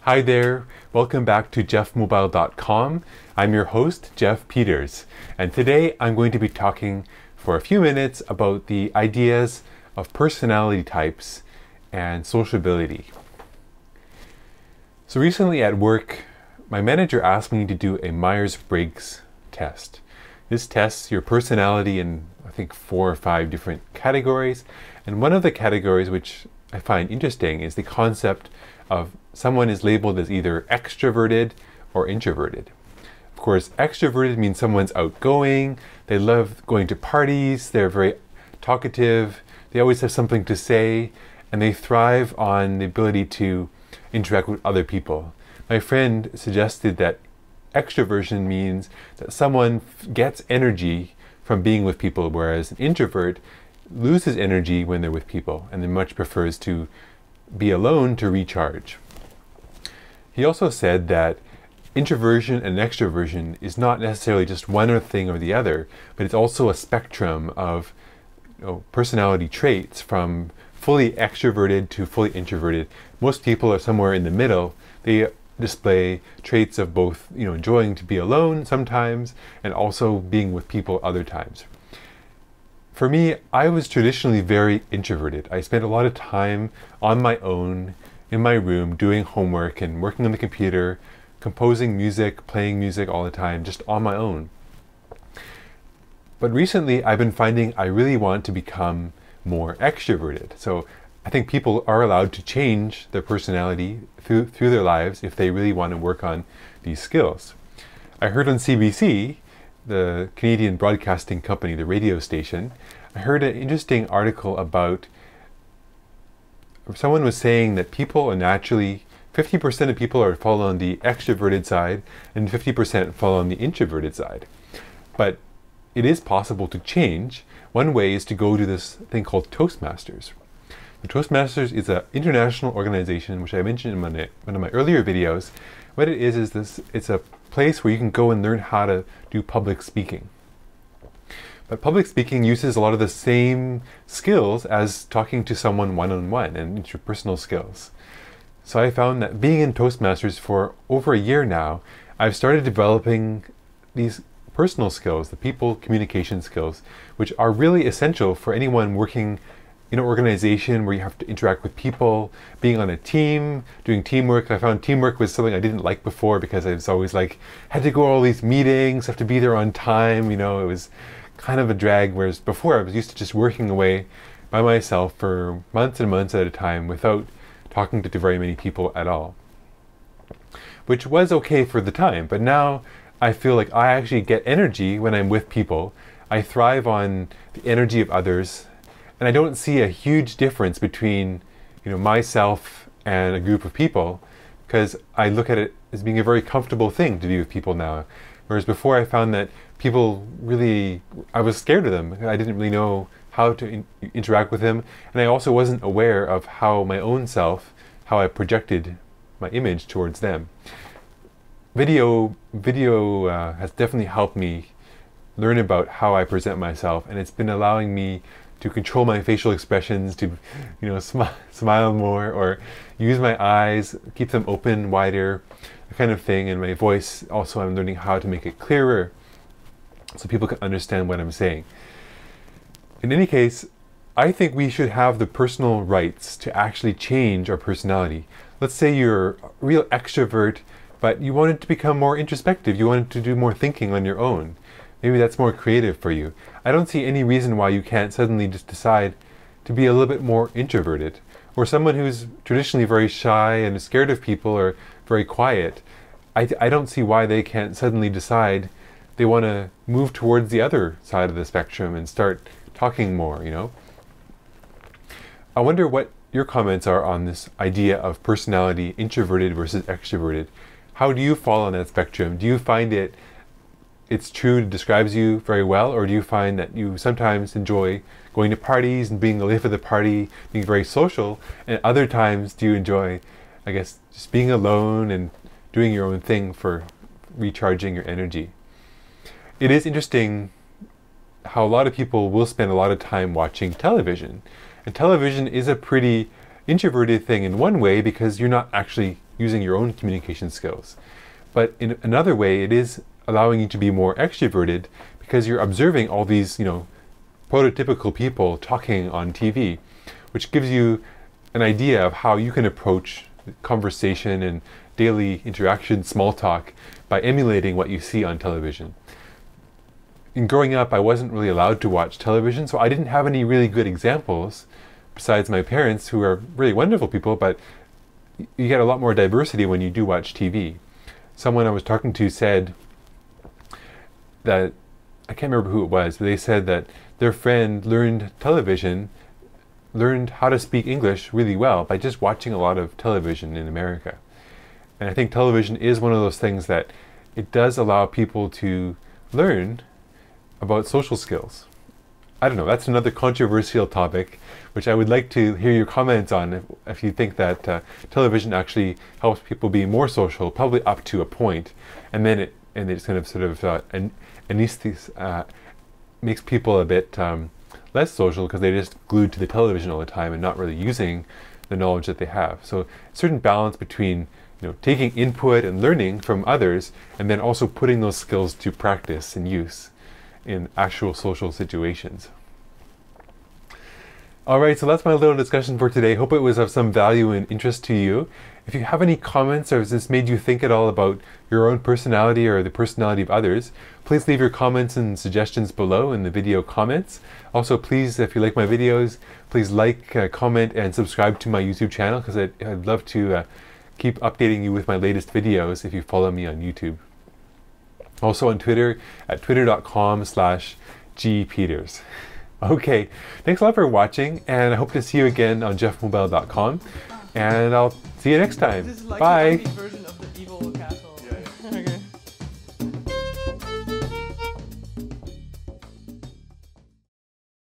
Hi there, welcome back to jeffmobile.com. I'm your host, Jeff Peters, and today I'm going to be talking for a few minutes about the ideas of personality types and sociability. So recently at work, my manager asked me to do a Myers-Briggs test. This tests your personality in, I think, 4 or 5 different categories, and one of the categories which I find interesting is the concept of someone is labeled as either extroverted or introverted. Of course, extroverted means someone's outgoing, they love going to parties, they're very talkative, they always have something to say, and they thrive on the ability to interact with other people. My friend suggested that extroversion means that someone gets energy from being with people, whereas an introvert loses energy when they're with people and then much prefers to be alone to recharge. He also said that introversion and extroversion is not necessarily just one thing or the other, but it's also a spectrum of personality traits from fully extroverted to fully introverted. Most people are somewhere in the middle. They display traits of both enjoying to be alone sometimes and also being with people other times. For me, I was traditionally very introverted. I spent a lot of time on my own in my room doing homework and working on the computer, composing music, playing music all the time, just on my own. But recently I've been finding I really want to become more extroverted. So I think people are allowed to change their personality through their lives if they really want to work on these skills. I heard on CBC, the Canadian broadcasting company, the radio station, I heard an interesting article about someone was saying that people are naturally, 50% of people fall on the extroverted side and 50% fall on the introverted side. But it is possible to change. One way is to go to this thing called Toastmasters. The Toastmasters is an international organization which I mentioned in one of my earlier videos. What it is this, it's a place where you can go and learn how to do public speaking. But public speaking uses a lot of the same skills as talking to someone one-on-one and interpersonal skills. So I found that being in Toastmasters for over a year now, I've started developing these personal skills, the people communication skills, which are really essential for anyone working in an organization where you have to interact with people, being on a team, doing teamwork. I found teamwork was something I didn't like before because I was always like, had to go to all these meetings, have to be there on time, it was kind of a drag, whereas before I was used to just working away by myself for months and months at a time without talking to very many people at all. Which was okay for the time, but now I feel like I actually get energy when I'm with people. I thrive on the energy of others. And I don't see a huge difference between myself and a group of people, because I look at it as being a very comfortable thing to be with people now. Whereas before I found that people really, I was scared of them. I didn't really know how to interact with them. And I also wasn't aware of how my own self, how I projected my image towards them. Video has definitely helped me learn about how I present myself, and it's been allowing me to control my facial expressions, to smile more, or use my eyes, keep them open wider, that kind of thing. And my voice also, I'm learning how to make it clearer so people can understand what I'm saying. In any case, I think we should have the personal rights to actually change our personality. Let's say you're a real extrovert, but you wanted to become more introspective, you wanted to do more thinking on your own. Maybe that's more creative for you. I don't see any reason why you can't suddenly just decide to be a little bit more introverted. Or someone who's traditionally very shy and scared of people or very quiet, I don't see why they can't suddenly decide they want to move towards the other side of the spectrum and start talking more, I wonder what your comments are on this idea of personality, introverted versus extroverted. How do you fall on that spectrum? Do you find it's true, it describes you very well, or do you find that you sometimes enjoy going to parties and being the life of the party, being very social, and other times do you enjoy, I guess, just being alone and doing your own thing for recharging your energy? It is interesting how a lot of people will spend a lot of time watching television. And television is a pretty introverted thing in one way because you're not actually using your own communication skills. But in another way, it is allowing you to be more extroverted because you're observing all these, prototypical people talking on TV, which gives you an idea of how you can approach conversation and daily interaction, small talk, by emulating what you see on television. In growing up, I wasn't really allowed to watch television, so I didn't have any really good examples besides my parents, who are really wonderful people, but you get a lot more diversity when you do watch TV. Someone I was talking to said that, I can't remember who it was, but they said that their friend learned how to speak English really well by just watching a lot of television in America. And I think television is one of those things that it does allow people to learn about social skills. I don't know, that's another controversial topic, which I would like to hear your comments on if you think that television actually helps people be more social, probably up to a point, and then it's kind of sort of makes people a bit less social because they're just glued to the television all the time and not really using the knowledge that they have. So a certain balance between taking input and learning from others, and then also putting those skills to practice and use in actual social situations. Alright, so that's my little discussion for today. Hope it was of some value and interest to you. If you have any comments, or has this made you think at all about your own personality or the personality of others, please leave your comments and suggestions below in the video comments. Also, please, if you like my videos, please like, comment, and subscribe to my YouTube channel, because I'd love to keep updating you with my latest videos if you follow me on YouTube. Also on Twitter at twitter.com/gpeters. Okay, thanks a lot for watching, and I hope to see you again on jeffmobile.com, and I'll see you next time. Bye!